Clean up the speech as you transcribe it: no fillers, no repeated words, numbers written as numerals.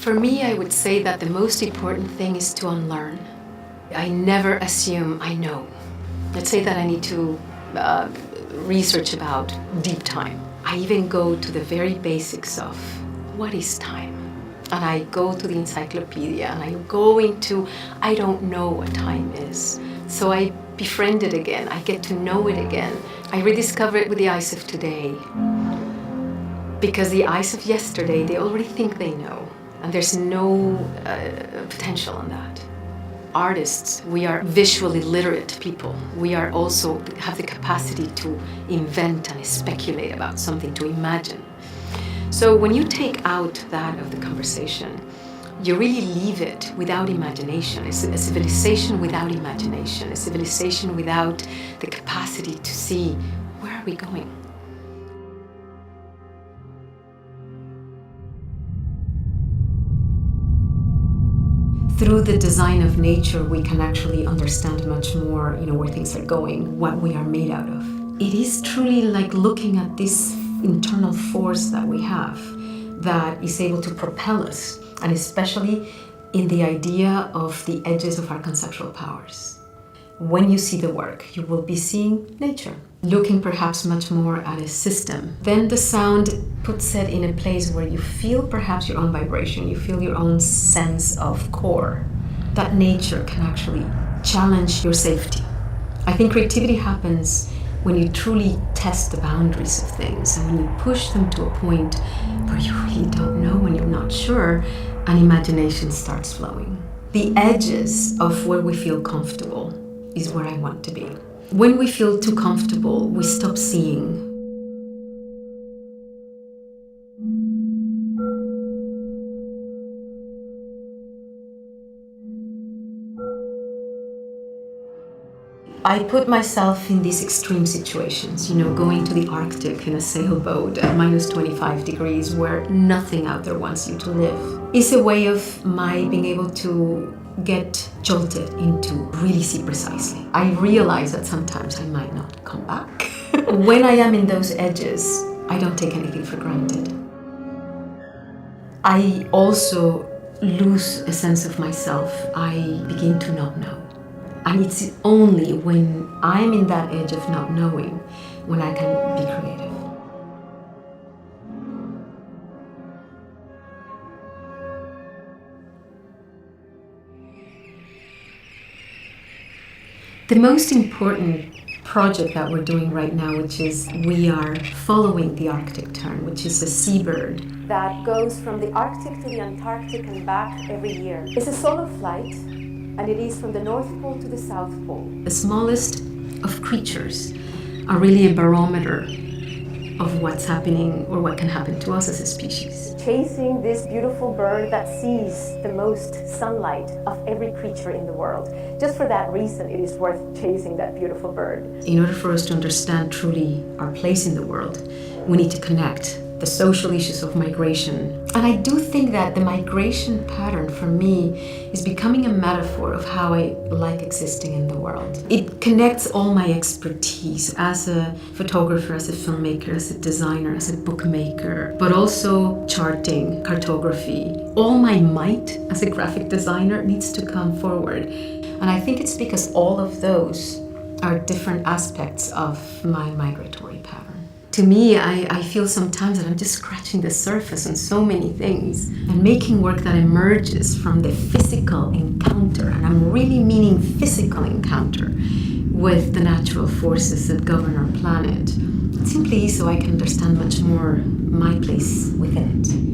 For me, I would say that the most important thing is to unlearn. I never assume I know. Let's say that I need to research about deep time. I even go to the very basics of what is time. And I go to the encyclopedia and I go into, I don't know what time is. So I befriend it again, I get to know it again. I rediscover it with the eyes of today. Because the eyes of yesterday, they already think they know. And there's no potential in that. Artists, we are visually literate people. We are also have the capacity to invent and speculate about something, to imagine. So when you take out that of the conversation, you really leave it without imagination. It's a civilization without imagination, a civilization without the capacity to see where are we going. Through the design of nature, we can actually understand much more, where things are going, what we are made out of. It is truly like looking at this internal force that we have that is able to propel us, and especially in the idea of the edges of our conceptual powers. When you see the work, you will be seeing nature, looking perhaps much more at a system. Then the sound puts it in a place where you feel perhaps your own vibration, you feel your own sense of core. That nature can actually challenge your safety. I think creativity happens when you truly test the boundaries of things and when you push them to a point where you really don't know, when you're not sure, and imagination starts flowing. The edges of where we feel comfortable is where I want to be. When we feel too comfortable, we stop seeing. I put myself in these extreme situations, going to the Arctic in a sailboat at minus 25 degrees where nothing out there wants you to live. It's a way of my being able to get jolted into really see precisely. I realize that sometimes I might not come back. When I am in those edges, I don't take anything for granted. I also lose a sense of myself. I begin to not know. And it's only when I'm in that edge of not knowing when I can be creative. The most important project that we're doing right now, which is we are following the Arctic Tern, which is a seabird that goes from the Arctic to the Antarctic and back every year. It's a solo flight, and it is from the North Pole to the South Pole. The smallest of creatures are really a barometer of what's happening or what can happen to us as a species. Chasing this beautiful bird that sees the most sunlight of every creature in the world. Just for that reason, it is worth chasing that beautiful bird. In order for us to understand truly our place in the world, we need to connect the social issues of migration. And I do think that the migration pattern for me is becoming a metaphor of how I like existing in the world. It connects all my expertise as a photographer, as a filmmaker, as a designer, as a bookmaker, but also charting, cartography. All my might as a graphic designer needs to come forward. And I think it's because all of those are different aspects of my migratory pattern. To me, I feel sometimes that I'm just scratching the surface on so many things and making work that emerges from the physical encounter, and I'm really meaning physical encounter with the natural forces that govern our planet, simply so I can understand much more my place within it.